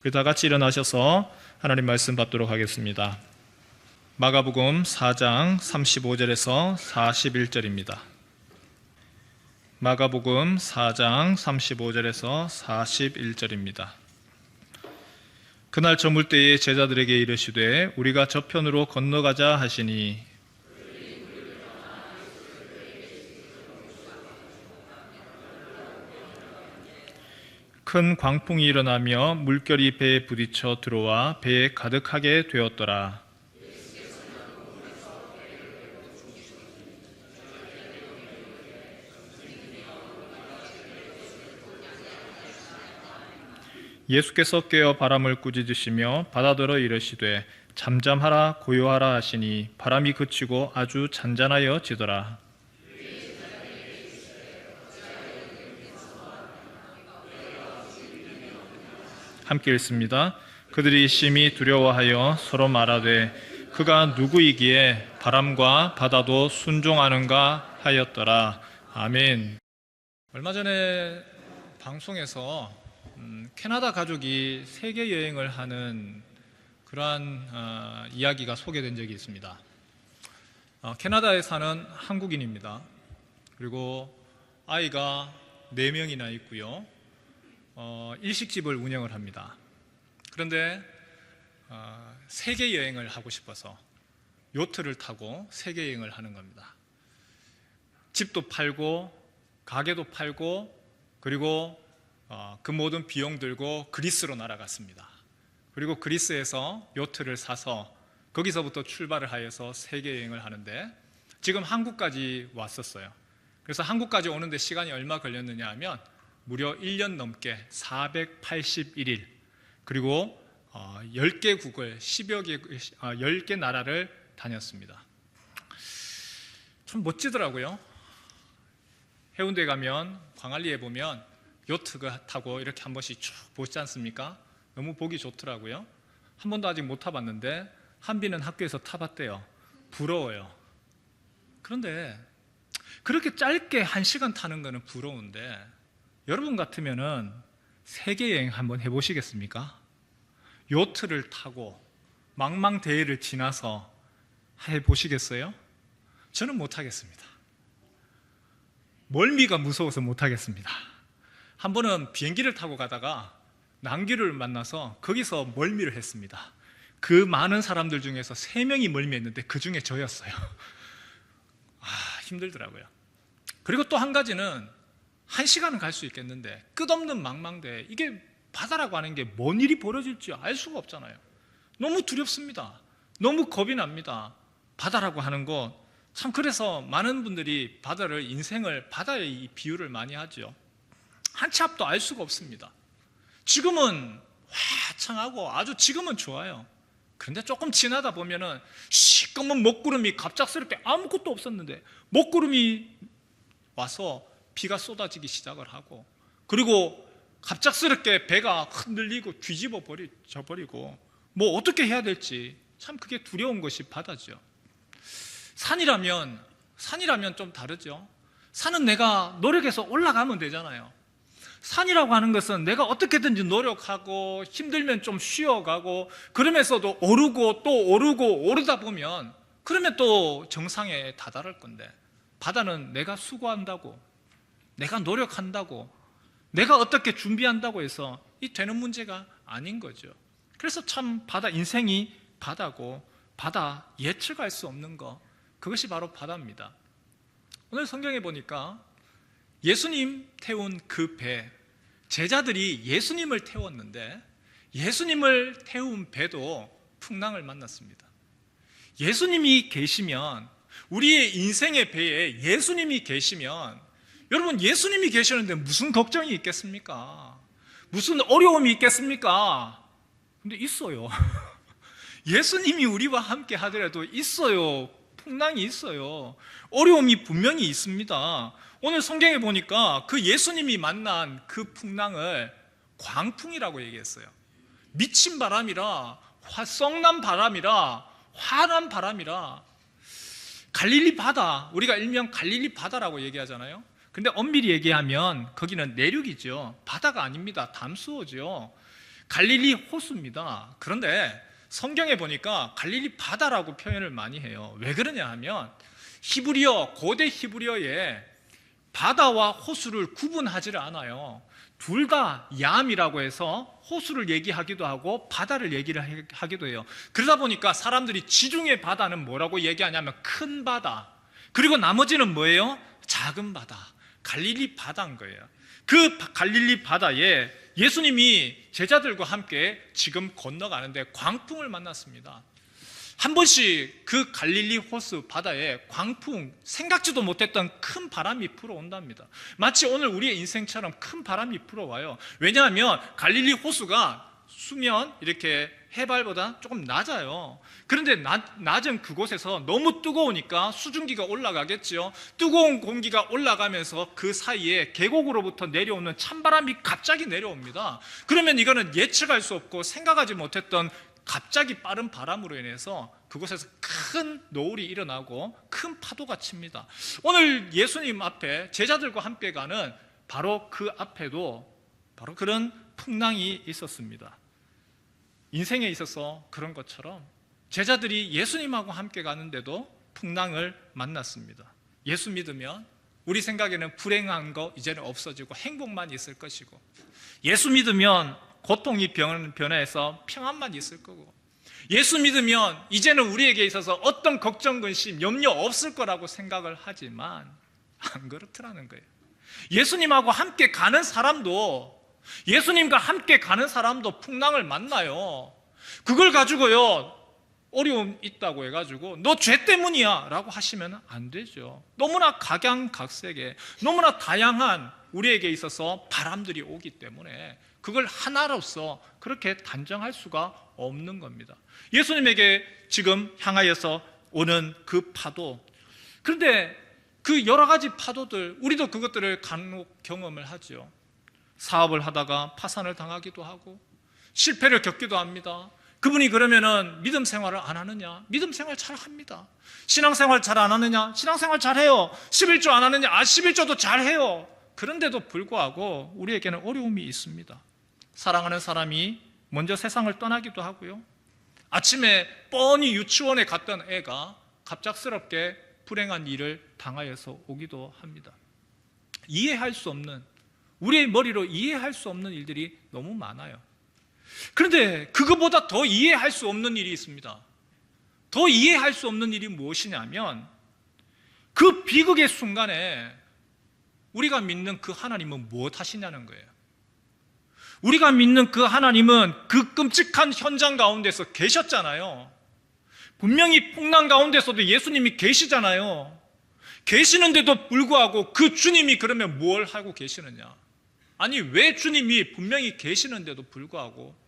우리 다 같이 일어나셔서 하나님 말씀 받도록 하겠습니다. 마가복음 4장 35절에서 41절입니다. 마가복음 4장 35절에서 41절입니다. 그날 저물 때에 제자들에게 이르시되 우리가 저편으로 건너가자 하시니 큰 광풍이 일어나며 물결이 배에 부딪혀 들어와 배에 가득하게 되었더라. 예수께서 깨어 바람을 꾸짖으시며 바다더러 이르시되 잠잠하라 고요하라 하시니 바람이 그치고 아주 잔잔하여 지더라. 함께 읽습니다. 그들이 심히 두려워하여 서로 말하되 그가 누구이기에 바람과 바다도 순종하는가 하였더라. 아멘. 얼마 전에 방송에서 캐나다 가족이 세계 여행을 하는 그러한 이야기가 소개된 적이 있습니다. 캐나다에 사는 한국인입니다. 그리고 아이가 4명이나 있고요. 일식집을 운영을 합니다. 그런데 세계 여행을 하고 싶어서 요트를 타고 세계 여행을 하는 겁니다. 집도 팔고 가게도 팔고 그리고 그 모든 비용 들고 그리스로 날아갔습니다. 그리고 그리스에서 요트를 사서 거기서부터 출발을 하여서 세계 여행을 하는데 지금 한국까지 왔었어요. 그래서 한국까지 오는데 시간이 얼마 걸렸느냐 하면 무려 1년 넘게 481일 그리고 10개국을 10개 나라를 다녔습니다. 참 멋지더라고요. 해운대 가면 광안리에 보면 요트 타고 이렇게 한 번씩 쭉 보시지 않습니까? 너무 보기 좋더라고요. 한 번도 아직 못 타봤는데 한비는 학교에서 타봤대요. 부러워요. 그런데 그렇게 짧게 1시간 타는 거는 부러운데 여러분 같으면은 세계 여행 한번 해보시겠습니까? 요트를 타고 망망대해를 지나서 해보시겠어요? 저는 못하겠습니다. 멀미가 무서워서 못하겠습니다. 한 번은 비행기를 타고 가다가 난기를 만나서 거기서 멀미를 했습니다. 그 많은 사람들 중에서 3명이 멀미했는데 그 중에 저였어요. 힘들더라고요. 그리고 또 한 가지는 1시간은 갈 수 있겠는데 끝없는 망망대해, 이게 바다라고 하는 게 뭔 일이 벌어질지 알 수가 없잖아요. 너무 두렵습니다. 너무 겁이 납니다. 바다라고 하는 것 참, 그래서 많은 분들이 바다를 인생을 바다에 비유를 많이 하죠. 한 치 앞도 알 수가 없습니다. 지금은 화창하고 아주 지금은 좋아요. 그런데 조금 지나다 보면은 시꺼먼 먹구름이 갑작스럽게 아무것도 없었는데 먹구름이 와서 비가 쏟아지기 시작을 하고 그리고 갑작스럽게 배가 흔들리고 뒤집어 버리고 뭐 어떻게 해야 될지 참 그게 두려운 것이 바다죠. 산이라면 좀 다르죠. 산은 내가 노력해서 올라가면 되잖아요. 산이라고 하는 것은 내가 어떻게든지 노력하고 힘들면 좀 쉬어가고 그러면서도 오르고 또 오르고 오르다 보면 그러면 또 정상에 다다를 건데 바다는 내가 수고한다고 내가 노력한다고 내가 어떻게 준비한다고 해서 이 되는 문제가 아닌 거죠. 그래서 참 바다, 인생이 바다고 바다 예측할 수 없는 것, 그것이 바로 바다입니다. 오늘 성경에 보니까 예수님 태운 그 배, 제자들이 예수님을 태웠는데 예수님을 태운 배도 풍랑을 만났습니다. 예수님이 계시면, 우리의 인생의 배에 예수님이 계시면, 여러분 예수님이 계시는데 무슨 걱정이 있겠습니까? 무슨 어려움이 있겠습니까? 근데 있어요. 예수님이 우리와 함께 하더라도 있어요. 풍랑이 있어요. 어려움이 분명히 있습니다. 오늘 성경에 보니까 그 예수님이 만난 그 풍랑을 광풍이라고 얘기했어요. 미친 바람이라, 썩난 바람이라, 화난 바람이라. 갈릴리 바다, 우리가 일명 갈릴리 바다라고 얘기하잖아요. 근데 엄밀히 얘기하면 거기는 내륙이죠. 바다가 아닙니다. 담수어죠. 갈릴리 호수입니다. 그런데 성경에 보니까 갈릴리 바다라고 표현을 많이 해요. 왜 그러냐 하면 고대 히브리어에 바다와 호수를 구분하지를 않아요. 둘 다 얌이라고 해서 호수를 얘기하기도 하고 바다를 얘기를 하기도 해요. 그러다 보니까 사람들이 지중해 바다는 뭐라고 얘기하냐면 큰 바다, 그리고 나머지는 뭐예요? 작은 바다, 갈릴리 바다인 거예요. 그 갈릴리 바다에 예수님이 제자들과 함께 지금 건너가는데 광풍을 만났습니다. 한 번씩 그 갈릴리 호수 바다에 광풍, 생각지도 못했던 큰 바람이 불어온답니다. 마치 오늘 우리의 인생처럼 큰 바람이 불어와요. 왜냐하면 갈릴리 호수가 수면 이렇게 해발보다 조금 낮아요. 그런데 낮은 그곳에서 너무 뜨거우니까 수증기가 올라가겠죠. 뜨거운 공기가 올라가면서 그 사이에 계곡으로부터 내려오는 찬바람이 갑자기 내려옵니다. 그러면 이거는 예측할 수 없고 생각하지 못했던 갑자기 빠른 바람으로 인해서 그곳에서 큰 노을이 일어나고 큰 파도가 칩니다. 오늘 예수님 앞에 제자들과 함께 가는 바로 그 앞에도 바로 그런 풍랑이 있었습니다. 인생에 있어서 그런 것처럼 제자들이 예수님하고 함께 가는데도 풍랑을 만났습니다. 예수 믿으면 우리 생각에는 불행한 거 이제는 없어지고 행복만 있을 것이고, 예수 믿으면 고통이 변해서 평안만 있을 거고, 예수 믿으면 이제는 우리에게 있어서 어떤 걱정, 근심, 염려 없을 거라고 생각을 하지만 안 그렇더라는 거예요. 예수님하고 함께 가는 사람도, 예수님과 함께 가는 사람도 풍랑을 만나요. 그걸 가지고요, 어려움 있다고 해가지고 너 죄 때문이야 라고 하시면 안 되죠. 너무나 각양각색의 너무나 다양한 우리에게 있어서 바람들이 오기 때문에 그걸 하나로서 그렇게 단정할 수가 없는 겁니다. 예수님에게 지금 향하여서 오는 그 파도, 그런데 그 여러 가지 파도들, 우리도 그것들을 간혹 경험을 하죠. 사업을 하다가 파산을 당하기도 하고 실패를 겪기도 합니다. 그분이 그러면은 믿음 생활을 안 하느냐? 믿음 생활 잘 합니다. 신앙생활 잘 안 하느냐? 신앙생활 잘 해요. 11조 안 하느냐? 11조도 잘 해요. 그런데도 불구하고 우리에게는 어려움이 있습니다. 사랑하는 사람이 먼저 세상을 떠나기도 하고요. 아침에 뻔히 유치원에 갔던 애가 갑작스럽게 불행한 일을 당하여서 오기도 합니다. 이해할 수 없는, 우리의 머리로 이해할 수 없는 일들이 너무 많아요. 그런데 그거보다 더 이해할 수 없는 일이 있습니다. 더 이해할 수 없는 일이 무엇이냐면 그 비극의 순간에 우리가 믿는 그 하나님은 무엇 하시냐는 거예요. 우리가 믿는 그 하나님은 그 끔찍한 현장 가운데서 계셨잖아요. 분명히 풍랑 가운데서도 예수님이 계시잖아요. 계시는데도 불구하고 그 주님이 그러면 뭘 하고 계시느냐? 아니, 왜 주님이 분명히 계시는데도 불구하고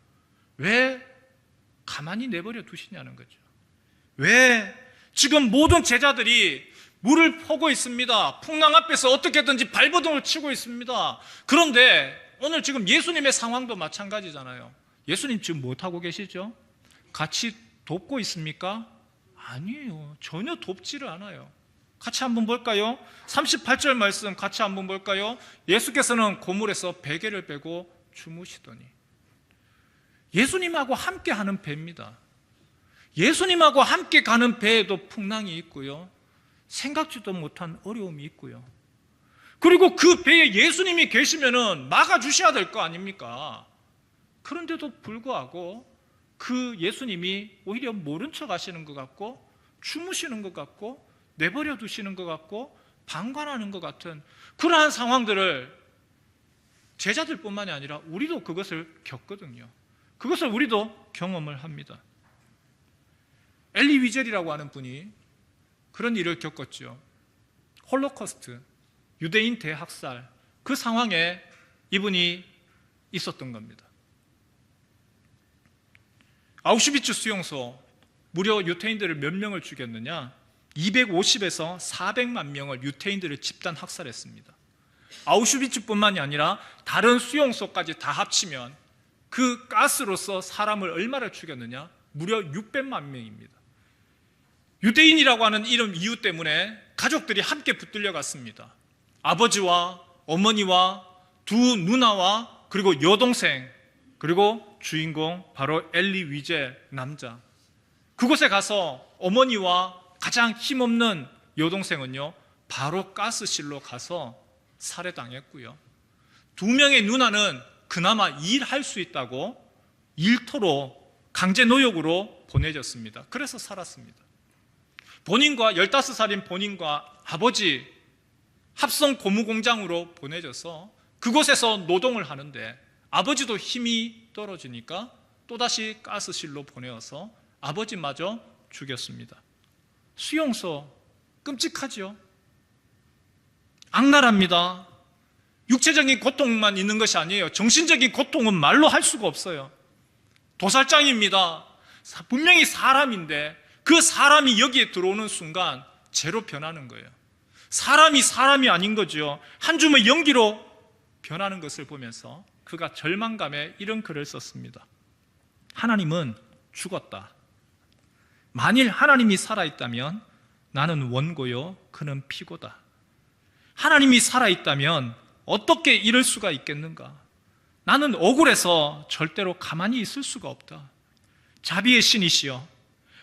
왜 가만히 내버려 두시냐는 거죠. 왜 지금 모든 제자들이 물을 퍼고 있습니다. 풍랑 앞에서 어떻게든지 발버둥을 치고 있습니다. 그런데 오늘 지금 예수님의 상황도 마찬가지잖아요. 예수님 지금 무엇하고 계시죠? 같이 돕고 있습니까? 아니에요. 전혀 돕지를 않아요. 같이 한번 볼까요? 38절 말씀 같이 한번 볼까요? 예수께서는 고물에서 베개를 빼고 주무시더니, 예수님하고 함께 하는 배입니다. 예수님하고 함께 가는 배에도 풍랑이 있고요, 생각지도 못한 어려움이 있고요, 그리고 그 배에 예수님이 계시면은 막아주셔야 될 거 아닙니까? 그런데도 불구하고 그 예수님이 오히려 모른 척 하시는 것 같고, 주무시는 것 같고, 내버려 두시는 것 같고, 방관하는 것 같은 그러한 상황들을 제자들뿐만이 아니라 우리도 그것을 겪거든요. 그것을 우리도 경험을 합니다. 엘리 위젤이라고 하는 분이 그런 일을 겪었죠. 홀로코스트, 유대인 대학살, 그 상황에 이분이 있었던 겁니다. 아우슈비츠 수용소, 무려 유태인들을 몇 명을 죽였느냐? 250에서 400만 명을 유태인들을 집단 학살했습니다. 아우슈비츠뿐만이 아니라 다른 수용소까지 다 합치면 그 가스로서 사람을 얼마를 죽였느냐? 무려 600만 명입니다. 유대인이라고 하는 이름 이유 때문에 가족들이 함께 붙들려 갔습니다. 아버지와 어머니와 두 누나와 그리고 여동생, 그리고 주인공 바로 엘리 위젤 남자. 그곳에 가서 어머니와 가장 힘없는 여동생은요 바로 가스실로 가서 살해당했고요. 두 명의 누나는 그나마 일할 수 있다고 일터로 강제 노역으로 보내졌습니다. 그래서 살았습니다. 본인과 15살인 본인과 아버지 합성 고무 공장으로 보내져서 그곳에서 노동을 하는데 아버지도 힘이 떨어지니까 또다시 가스실로 보내어서 아버지마저 죽였습니다. 수용소 끔찍하죠. 악랄합니다. 육체적인 고통만 있는 것이 아니에요. 정신적인 고통은 말로 할 수가 없어요. 도살장입니다. 분명히 사람인데 그 사람이 여기에 들어오는 순간 죄로 변하는 거예요. 사람이 아닌 거죠. 한 줌의 연기로 변하는 것을 보면서 그가 절망감에 이런 글을 썼습니다. 하나님은 죽었다. 만일 하나님이 살아있다면 나는 원고요 그는 피고다. 하나님이 살아있다면 어떻게 이럴 수가 있겠는가? 나는 억울해서 절대로 가만히 있을 수가 없다. 자비의 신이시여,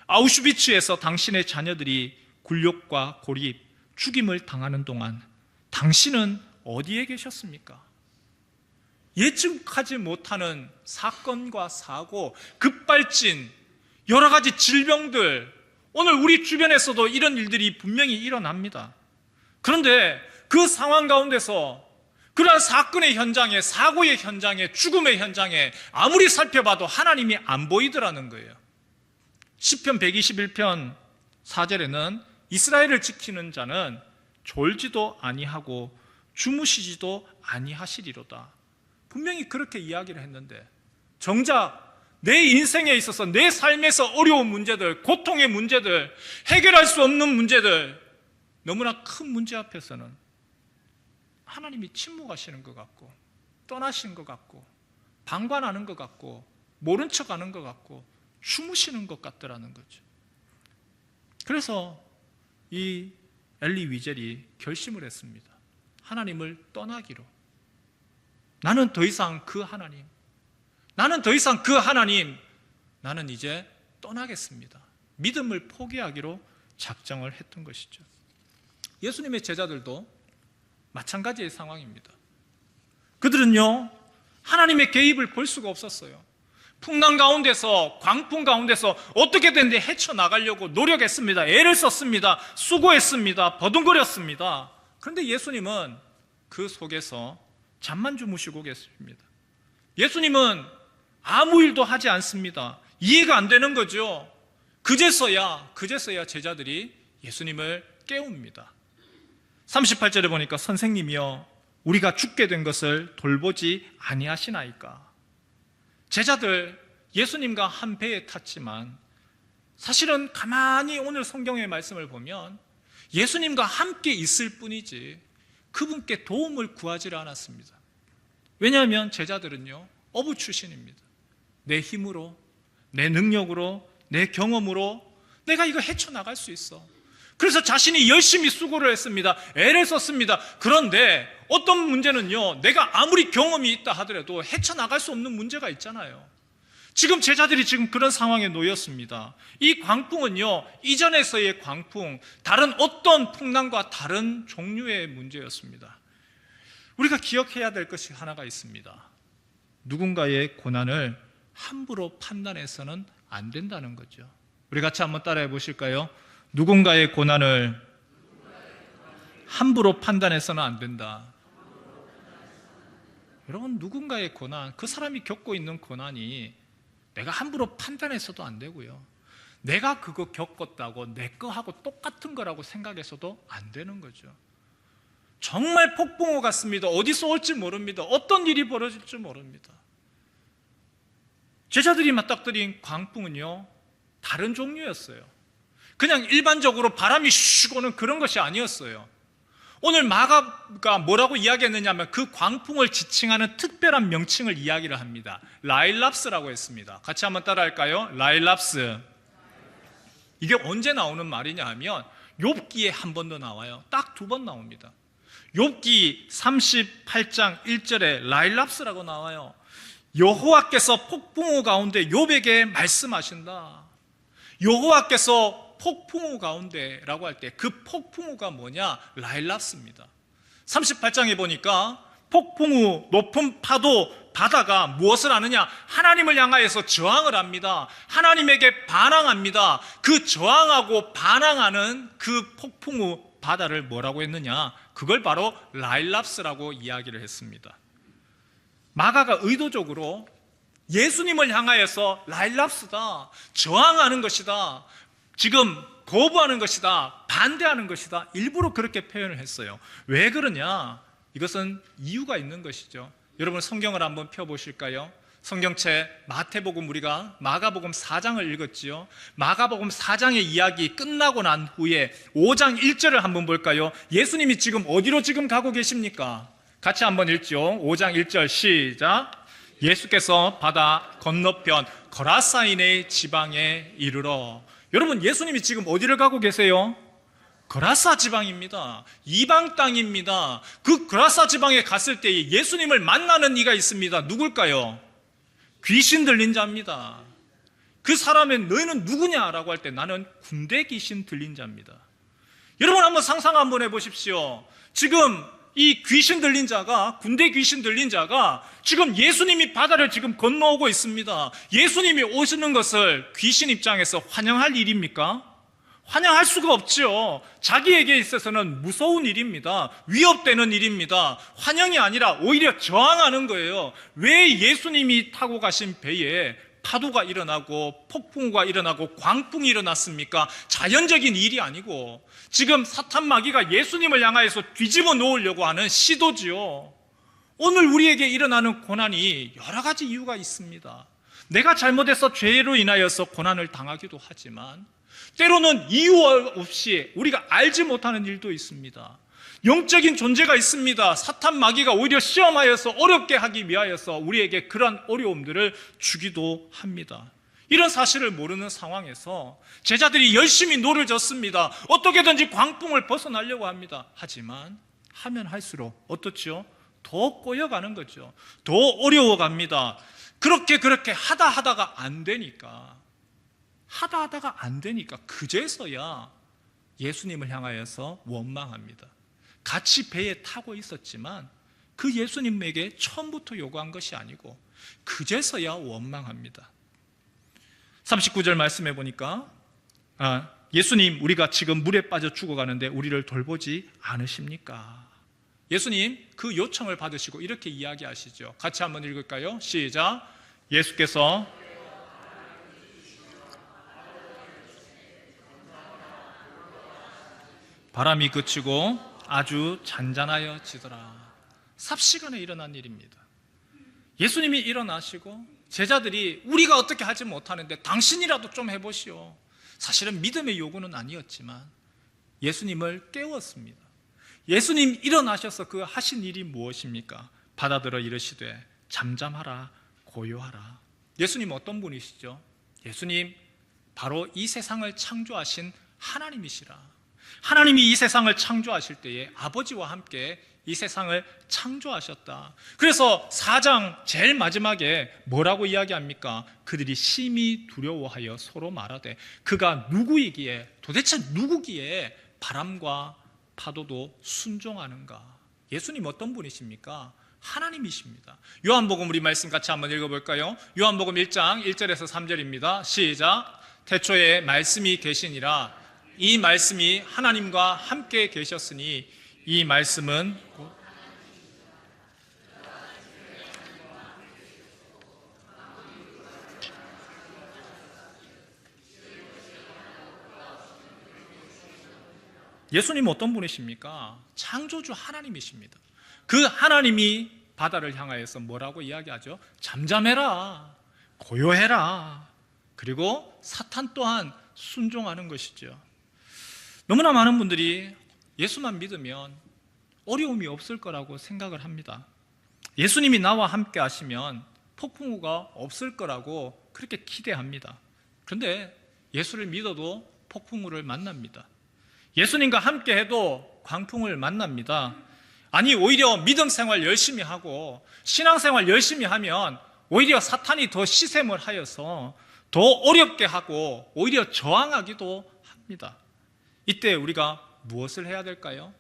아우슈비츠에서 당신의 자녀들이 굴욕과 고립, 죽임을 당하는 동안 당신은 어디에 계셨습니까? 예측하지 못하는 사건과 사고, 급발진, 여러 가지 질병들, 오늘 우리 주변에서도 이런 일들이 분명히 일어납니다. 그런데 그 상황 가운데서 그러한 사건의 현장에, 사고의 현장에, 죽음의 현장에 아무리 살펴봐도 하나님이 안 보이더라는 거예요. 시편 121편 4절에는 이스라엘을 지키는 자는 졸지도 아니하고 주무시지도 아니하시리로다. 분명히 그렇게 이야기를 했는데 정작 내 인생에 있어서 내 삶에서 어려운 문제들, 고통의 문제들, 해결할 수 없는 문제들, 너무나 큰 문제 앞에서는 하나님이 침묵하시는 것 같고 떠나신 것 같고 방관하는 것 같고 모른 척하는 것 같고 주무시는 것 같더라는 거죠. 그래서 이 엘리 위젤이 결심을 했습니다. 하나님을 떠나기로. 나는 더 이상 그 하나님, 나는 이제 떠나겠습니다. 믿음을 포기하기로 작정을 했던 것이죠. 예수님의 제자들도 마찬가지의 상황입니다. 그들은요 하나님의 개입을 볼 수가 없었어요. 풍랑 가운데서, 광풍 가운데서 어떻게든 헤쳐나가려고 노력했습니다. 애를 썼습니다. 수고했습니다. 버둥거렸습니다. 그런데 예수님은 그 속에서 잠만 주무시고 계십니다. 예수님은 아무 일도 하지 않습니다. 이해가 안 되는 거죠. 그제서야 제자들이 예수님을 깨웁니다. 38절에 보니까 선생님이여 우리가 죽게 된 것을 돌보지 아니하시나이까. 제자들 예수님과 한 배에 탔지만 사실은 가만히 오늘 성경의 말씀을 보면 예수님과 함께 있을 뿐이지 그분께 도움을 구하지 않았습니다. 왜냐하면 제자들은요 어부 출신입니다. 내 힘으로, 내 능력으로, 내 경험으로 내가 이거 헤쳐나갈 수 있어. 그래서 자신이 열심히 수고를 했습니다. 애를 썼습니다. 그런데 어떤 문제는요 내가 아무리 경험이 있다 하더라도 헤쳐나갈 수 없는 문제가 있잖아요. 지금 제자들이 지금 그런 상황에 놓였습니다. 이 광풍은요 이전에서의 광풍, 다른 어떤 풍랑과 다른 종류의 문제였습니다. 우리가 기억해야 될 것이 하나가 있습니다. 누군가의 고난을 함부로 판단해서는 안 된다는 거죠. 우리 같이 한번 따라해 보실까요? 누군가의 고난을 함부로 판단해서는 안 된다. 여러분, 누군가의 고난, 그 사람이 겪고 있는 고난이 내가 함부로 판단해서도 안 되고요, 내가 그거 겪었다고 내 거하고 똑같은 거라고 생각해서도 안 되는 거죠. 정말 폭풍우 같습니다. 어디서 올지 모릅니다. 어떤 일이 벌어질지 모릅니다. 제자들이 맞닥뜨린 광풍은요 다른 종류였어요. 그냥 일반적으로 바람이 슉 오는 그런 것이 아니었어요. 오늘 마가가 뭐라고 이야기했느냐면 그 광풍을 지칭하는 특별한 명칭을 이야기를 합니다. 라일랍스라고 했습니다. 같이 한번 따라할까요? 라일랍스. 이게 언제 나오는 말이냐 하면 욥기에 한 번 더 나와요. 딱 2번 나옵니다. 욥기 38장 1절에 라일랍스라고 나와요. 여호와께서 폭풍우 가운데 욥에게 말씀하신다. 여호와께서 폭풍우 가운데라고 할 때 그 폭풍우가 뭐냐? 라일락스입니다. 38장에 보니까 폭풍우, 높은 파도, 바다가 무엇을 하느냐? 하나님을 향하여서 저항을 합니다. 하나님에게 반항합니다. 그 저항하고 반항하는 그 폭풍우 바다를 뭐라고 했느냐? 그걸 바로 라일락스라고 이야기를 했습니다. 마가가 의도적으로 예수님을 향하여서 라일락스다, 저항하는 것이다, 지금 거부하는 것이다, 반대하는 것이다, 일부러 그렇게 표현을 했어요. 왜 그러냐? 이것은 이유가 있는 것이죠. 여러분 성경을 한번 펴보실까요? 성경책 마태복음, 우리가 마가복음 4장을 읽었지요. 마가복음 4장의 이야기 끝나고 난 후에 5장 1절을 한번 볼까요? 예수님이 지금 어디로 지금 가고 계십니까? 같이 한번 읽죠. 5장 1절 시작. 예수께서 바다 건너편 거라사인의 지방에 이르러. 여러분, 예수님이 지금 어디를 가고 계세요? 거라사 지방입니다. 이방 땅입니다. 그 거라사 지방에 갔을 때 예수님을 만나는 이가 있습니다. 누굴까요? 귀신 들린 자입니다. 그 사람은 너희는 누구냐라고 할 때 나는 군대 귀신 들린 자입니다. 여러분 한번 상상 한번 해보십시오. 지금 이 귀신 들린 자가, 군대 귀신 들린 자가 지금 예수님이 바다를 지금 건너오고 있습니다. 예수님이 오시는 것을 귀신 입장에서 환영할 일입니까? 환영할 수가 없죠. 자기에게 있어서는 무서운 일입니다. 위협되는 일입니다. 환영이 아니라 오히려 저항하는 거예요. 왜 예수님이 타고 가신 배에 파도가 일어나고 폭풍우가 일어나고 광풍이 일어났습니까? 자연적인 일이 아니고 지금 사탄 마귀가 예수님을 향하여서 뒤집어 놓으려고 하는 시도지요. 오늘 우리에게 일어나는 고난이 여러 가지 이유가 있습니다. 내가 잘못해서 죄로 인하여서 고난을 당하기도 하지만 때로는 이유 없이 우리가 알지 못하는 일도 있습니다. 영적인 존재가 있습니다. 사탄 마귀가 오히려 시험하여서 어렵게 하기 위하여서 우리에게 그러한 어려움들을 주기도 합니다. 이런 사실을 모르는 상황에서 제자들이 열심히 노를 졌습니다. 어떻게든지 광풍을 벗어나려고 합니다. 하지만 하면 할수록 어떻죠? 더 꼬여가는 거죠. 더 어려워갑니다. 그렇게 하다가 안 되니까 그제서야 예수님을 향하여서 원망합니다. 같이 배에 타고 있었지만 그 예수님에게 처음부터 요구한 것이 아니고 그제서야 원망합니다. 39절 말씀해 보니까 예수님, 우리가 지금 물에 빠져 죽어가는데 우리를 돌보지 않으십니까? 예수님 그 요청을 받으시고 이렇게 이야기하시죠. 같이 한번 읽을까요? 시작. 예수께서 바람이 그치고 아주 잔잔하여지더라. 삽시간에 일어난 일입니다. 예수님이 일어나시고 제자들이 우리가 어떻게 하지 못하는데 당신이라도 좀 해보시오. 사실은 믿음의 요구는 아니었지만 예수님을 깨웠습니다. 예수님 일어나셔서 그 하신 일이 무엇입니까? 받아들어 이르시되 잠잠하라, 고요하라. 예수님 어떤 분이시죠? 예수님 바로 이 세상을 창조하신 하나님이시라. 하나님이 이 세상을 창조하실 때에 아버지와 함께 이 세상을 창조하셨다. 그래서 4장 제일 마지막에 뭐라고 이야기합니까? 그들이 심히 두려워하여 서로 말하되 그가 누구이기에, 도대체 누구기에 바람과 파도도 순종하는가? 예수님 어떤 분이십니까? 하나님이십니다. 요한복음 우리 말씀 같이 한번 읽어볼까요? 요한복음 1장 1절에서 3절입니다. 시작. 태초에 말씀이 계시니라. 이 말씀이 하나님과 함께 계셨으니 이 말씀은 예수님 어떤 분이십니까? 창조주 하나님이십니다. 그 하나님이 바다를 향하여서 뭐라고 이야기하죠? 잠잠해라, 고요해라. 그리고 사탄 또한 순종하는 것이죠. 너무나 많은 분들이 예수만 믿으면 어려움이 없을 거라고 생각을 합니다. 예수님이 나와 함께 하시면 폭풍우가 없을 거라고 그렇게 기대합니다. 그런데 예수를 믿어도 폭풍우를 만납니다. 예수님과 함께 해도 광풍을 만납니다. 아니 오히려 믿음 생활 열심히 하고 신앙 생활 열심히 하면 오히려 사탄이 더 시샘을 하여서 더 어렵게 하고 오히려 저항하기도 합니다. 이때 우리가 무엇을 해야 될까요?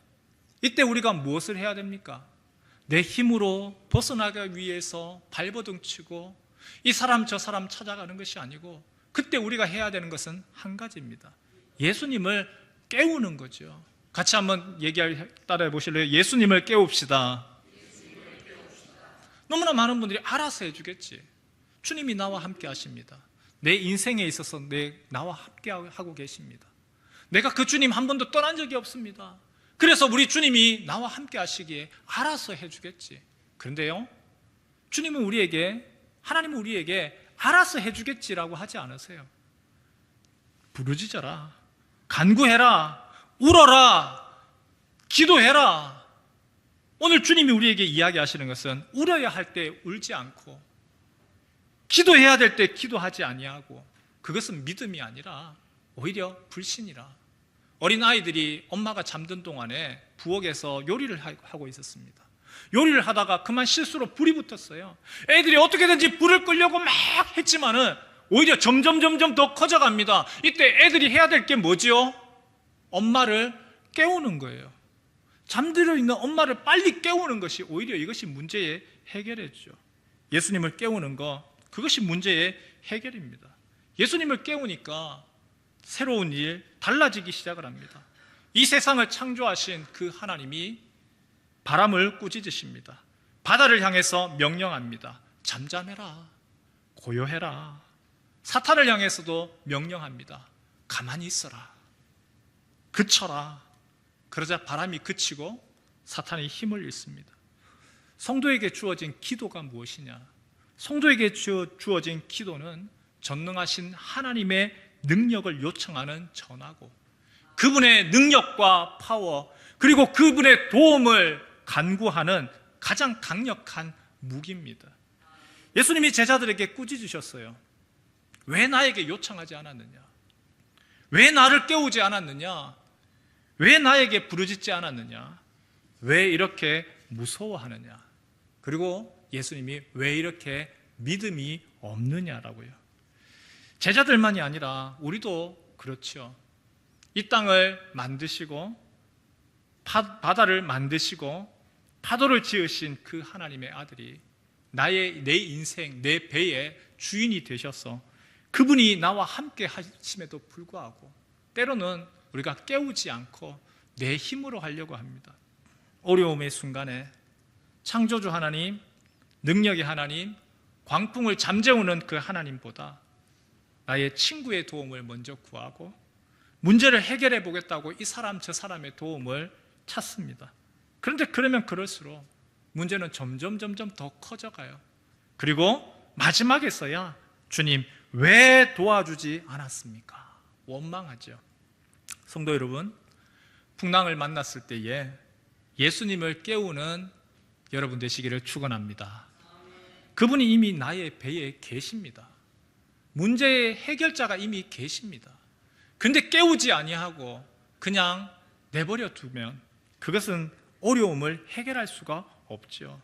이때 우리가 무엇을 해야 됩니까? 내 힘으로 벗어나기 위해서 발버둥 치고 이 사람 저 사람 찾아가는 것이 아니고, 그때 우리가 해야 되는 것은 한 가지입니다. 예수님을 깨우는 거죠. 같이 한번 따라해 보실래요? 예수님을 깨웁시다. 너무나 많은 분들이 알아서 해주겠지. 주님이 나와 함께 하십니다. 내 인생에 있어서 나와 함께 하고 계십니다. 내가 그 주님 한 번도 떠난 적이 없습니다. 그래서 우리 주님이 나와 함께 하시기에 알아서 해주겠지. 그런데요, 하나님은 우리에게 알아서 해주겠지라고 하지 않으세요. 부르짖어라, 간구해라, 울어라, 기도해라. 오늘 주님이 우리에게 이야기하시는 것은 울어야 할 때 울지 않고 기도해야 될 때 기도하지 아니하고, 그것은 믿음이 아니라 오히려 불신이라. 어린 아이들이 엄마가 잠든 동안에 부엌에서 요리를 하고 있었습니다. 요리를 하다가 그만 실수로 불이 붙었어요. 애들이 어떻게든지 불을 끄려고 막 했지만은 오히려 점점 더 커져갑니다. 이때 애들이 해야 될 게 뭐지요? 엄마를 깨우는 거예요. 잠들어 있는 엄마를 빨리 깨우는 것이 오히려 이것이 문제의 해결이죠. 예수님을 깨우는 거, 그것이 문제의 해결입니다. 예수님을 깨우니까 새로운 일, 달라지기 시작을 합니다. 이 세상을 창조하신 그 하나님이 바람을 꾸짖으십니다. 바다를 향해서 명령합니다. 잠잠해라, 고요해라. 사탄을 향해서도 명령합니다. 가만히 있어라, 그쳐라. 그러자 바람이 그치고 사탄이 힘을 잃습니다. 성도에게 주어진 기도가 무엇이냐? 성도에게 주어진 기도는 전능하신 하나님의 능력을 요청하는 전하고, 그분의 능력과 파워, 그리고 그분의 도움을 간구하는 가장 강력한 무기입니다. 예수님이 제자들에게 꾸짖으셨어요. 왜 나에게 요청하지 않았느냐? 왜 나를 깨우지 않았느냐? 왜 나에게 부르짖지 않았느냐? 왜 이렇게 무서워하느냐? 그리고 예수님이 왜 이렇게 믿음이 없느냐라고요. 제자들만이 아니라 우리도 그렇죠. 이 땅을 만드시고 바다를 만드시고 파도를 지으신 그 하나님의 아들이 내 인생, 내 배의 주인이 되셔서 그분이 나와 함께 하심에도 불구하고 때로는 우리가 깨우지 않고 내 힘으로 하려고 합니다. 어려움의 순간에 창조주 하나님, 능력의 하나님, 광풍을 잠재우는 그 하나님보다 나의 친구의 도움을 먼저 구하고 문제를 해결해 보겠다고 이 사람 저 사람의 도움을 찾습니다. 그런데 그러면 그럴수록 문제는 점점 더 커져가요. 그리고 마지막에서야 주님 왜 도와주지 않았습니까? 원망하죠. 성도 여러분, 풍랑을 만났을 때에 예수님을 깨우는 여러분 되시기를 축원합니다. 그분이 이미 나의 배에 계십니다. 문제의 해결자가 이미 계십니다. 그런데 깨우지 아니하고 그냥 내버려 두면 그것은 어려움을 해결할 수가 없죠.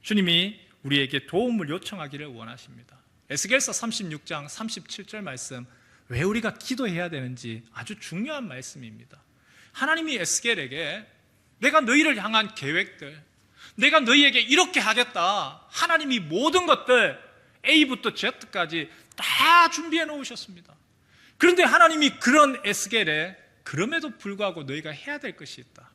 주님이 우리에게 도움을 요청하기를 원하십니다. 에스겔서 36장 37절 말씀, 왜 우리가 기도해야 되는지 아주 중요한 말씀입니다. 하나님이 에스겔에게 내가 너희를 향한 계획들, 내가 너희에게 이렇게 하겠다, 하나님이 모든 것들 A부터 Z까지 다 준비해 놓으셨습니다. 그런데 하나님이 그런 에스겔에 그럼에도 불구하고 너희가 해야 될 것이 있다.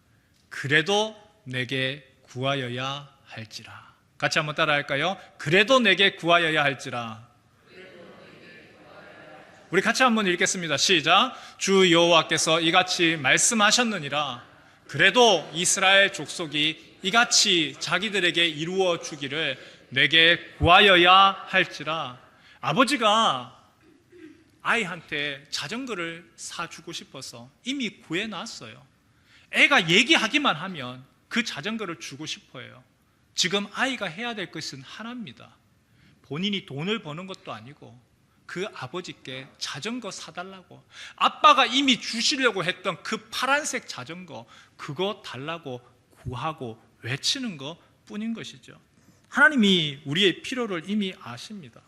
그래도 내게 구하여야 할지라. 같이 한번 따라 할까요? 그래도 내게 구하여야 할지라. 우리 같이 한번 읽겠습니다. 시작. 주 여호와께서 이같이 말씀하셨느니라. 그래도 이스라엘 족속이 이같이 자기들에게 이루어 주기를 내게 구하여야 할지라. 아버지가 아이한테 자전거를 사주고 싶어서 이미 구해놨어요. 애가 얘기하기만 하면 그 자전거를 주고 싶어요. 지금 아이가 해야 될 것은 하나입니다. 본인이 돈을 버는 것도 아니고 그 아버지께 자전거 사달라고, 아빠가 이미 주시려고 했던 그 파란색 자전거, 그거 달라고 구하고 외치는 것 뿐인 것이죠. 하나님이 우리의 필요를 이미 아십니다.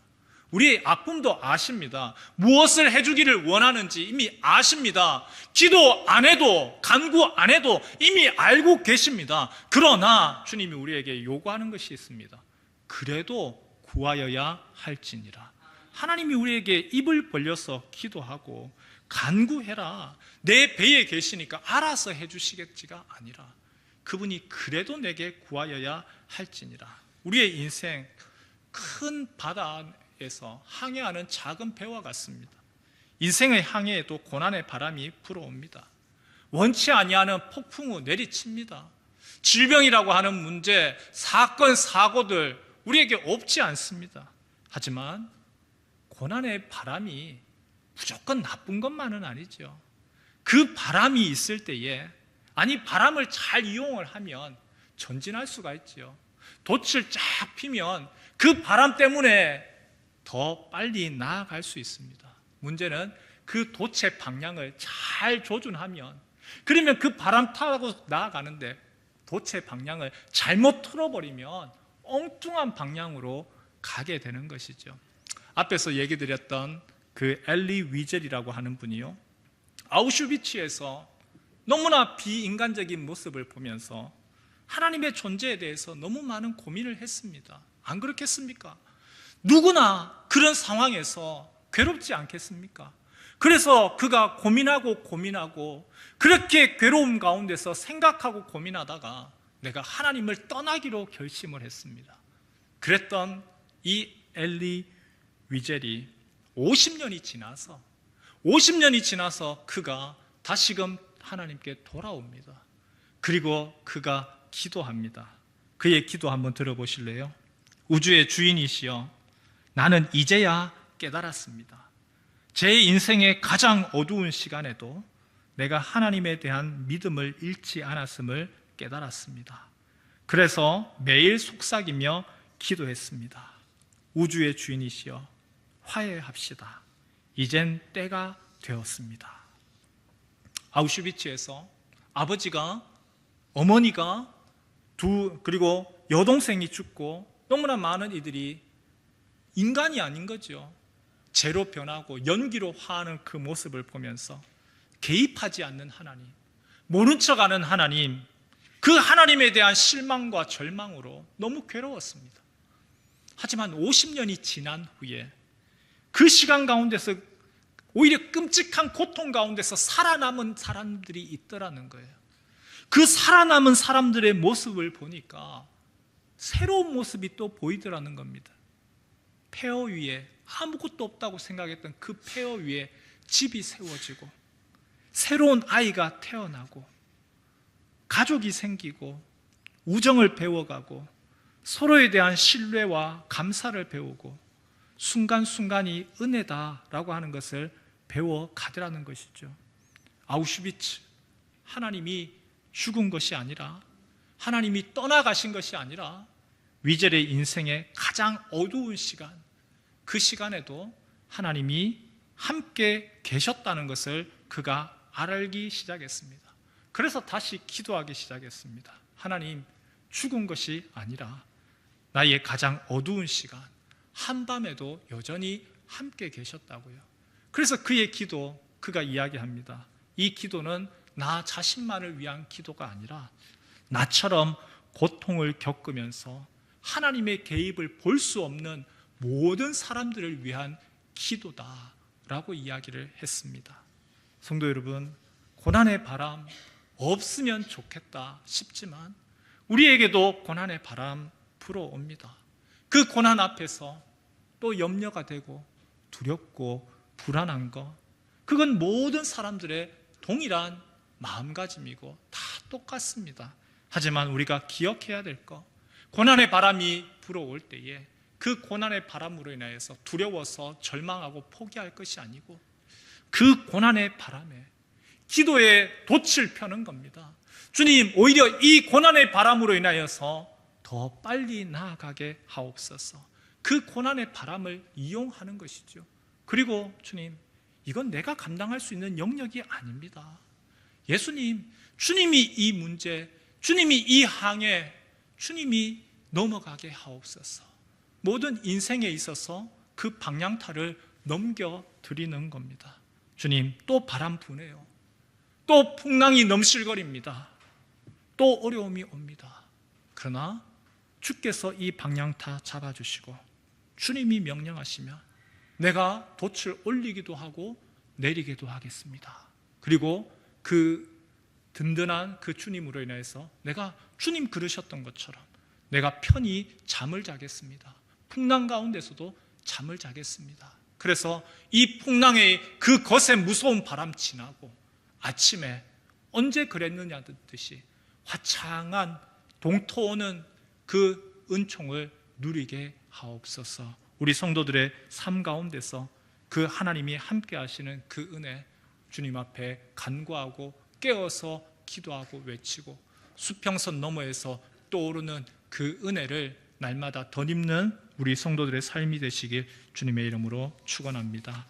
우리의 아픔도 아십니다. 무엇을 해주기를 원하는지 이미 아십니다. 기도 안 해도, 간구 안 해도 이미 알고 계십니다. 그러나 주님이 우리에게 요구하는 것이 있습니다. 그래도 구하여야 할지니라. 하나님이 우리에게 입을 벌려서 기도하고 간구해라, 내 배에 계시니까 알아서 해주시겠지가 아니라 그분이 그래도 내게 구하여야 할지니라. 우리의 인생 큰 바다에서 항해하는 작은 배와 같습니다. 인생의 항해에도 고난의 바람이 불어옵니다. 원치 아니하는 폭풍우 내리칩니다. 질병이라고 하는 문제, 사건, 사고들 우리에게 없지 않습니다. 하지만 고난의 바람이 무조건 나쁜 것만은 아니죠. 그 바람이 있을 때에, 아니 바람을 잘 이용을 하면 전진할 수가 있죠. 돛을 쫙 피면 그 바람 때문에 더 빨리 나아갈 수 있습니다. 문제는 그 돛의 방향을 잘 조준하면, 그러면 그 바람 타고 나아가는데 돛의 방향을 잘못 틀어버리면 엉뚱한 방향으로 가게 되는 것이죠. 앞에서 얘기 드렸던 그 엘리 위젤이라고 하는 분이요, 아우슈비츠에서 너무나 비인간적인 모습을 보면서 하나님의 존재에 대해서 너무 많은 고민을 했습니다. 안 그렇겠습니까? 누구나 그런 상황에서 괴롭지 않겠습니까? 그래서 그가 고민하고 그렇게 괴로움 가운데서 생각하고 고민하다가 내가 하나님을 떠나기로 결심을 했습니다. 그랬던 이 엘리 위젤이 50년이 지나서 그가 다시금 하나님께 돌아옵니다. 그리고 그가 기도합니다. 그의 기도 한번 들어보실래요? 우주의 주인이시여, 나는 이제야 깨달았습니다. 제 인생의 가장 어두운 시간에도 내가 하나님에 대한 믿음을 잃지 않았음을 깨달았습니다. 그래서 매일 속삭이며 기도했습니다. 우주의 주인이시여, 화해합시다. 이젠 때가 되었습니다. 아우슈비츠에서 아버지가, 어머니가 그리고 여동생이 죽고 너무나 많은 이들이 인간이 아닌 거죠. 재로 변하고 연기로 화하는 그 모습을 보면서 개입하지 않는 하나님, 모른 척하는 하나님, 그 하나님에 대한 실망과 절망으로 너무 괴로웠습니다. 하지만 50년이 지난 후에 그 시간 가운데서 오히려 끔찍한 고통 가운데서 살아남은 사람들이 있더라는 거예요. 그 살아남은 사람들의 모습을 보니까 새로운 모습이 또 보이더라는 겁니다. 폐허 위에, 아무것도 없다고 생각했던 그 폐허 위에 집이 세워지고 새로운 아이가 태어나고 가족이 생기고 우정을 배워가고 서로에 대한 신뢰와 감사를 배우고 순간순간이 은혜다라고 하는 것을 배워가더라는 것이죠. 아우슈비츠, 하나님이 죽은 것이 아니라, 하나님이 떠나가신 것이 아니라 위젤의 인생의 가장 어두운 시간, 그 시간에도 하나님이 함께 계셨다는 것을 그가 알기 시작했습니다. 그래서 다시 기도하기 시작했습니다. 하나님, 죽은 것이 아니라 나의 가장 어두운 시간, 한밤에도 여전히 함께 계셨다고요. 그래서 그의 기도, 그가 이야기합니다. 이 기도는 나 자신만을 위한 기도가 아니라 나처럼 고통을 겪으면서 하나님의 개입을 볼 수 없는 모든 사람들을 위한 기도다라고 이야기를 했습니다. 성도 여러분, 고난의 바람 없으면 좋겠다 싶지만 우리에게도 고난의 바람 불어옵니다. 그 고난 앞에서 또 염려가 되고 두렵고 불안한 것, 그건 모든 사람들의 동일한 마음가짐이고 다 똑같습니다. 하지만 우리가 기억해야 될 것, 고난의 바람이 불어올 때에 그 고난의 바람으로 인하여서 두려워서 절망하고 포기할 것이 아니고 그 고난의 바람에 기도의 돛을 펴는 겁니다. 주님, 오히려 이 고난의 바람으로 인하여서 더 빨리 나아가게 하옵소서. 그 고난의 바람을 이용하는 것이죠. 그리고 주님, 이건 내가 감당할 수 있는 영역이 아닙니다. 예수님, 주님이 이 문제, 주님이 이 항해, 주님이 넘어가게 하옵소서. 모든 인생에 있어서 그 방향타를 넘겨드리는 겁니다. 주님, 또 바람 부네요. 또 풍랑이 넘실거립니다. 또 어려움이 옵니다. 그러나 주께서 이 방향타 잡아주시고 주님이 명령하시면 내가 돛을 올리기도 하고 내리기도 하겠습니다. 그리고 그 든든한 그 주님으로 인해서 내가 주님 그러셨던 것처럼 내가 편히 잠을 자겠습니다. 풍랑 가운데서도 잠을 자겠습니다. 그래서 이 풍랑의 그 거센 무서운 바람 지나고 아침에 언제 그랬느냐 듯이 화창한 동토오는 그 은총을 누리게 하옵소서. 우리 성도들의 삶 가운데서 그 하나님이 함께 하시는 그 은혜, 주님 앞에 간구하고 깨어서 기도하고 외치고 수평선 너머에서 떠오르는 그 은혜를 날마다 덧입는 우리 성도들의 삶이 되시길 주님의 이름으로 축원합니다.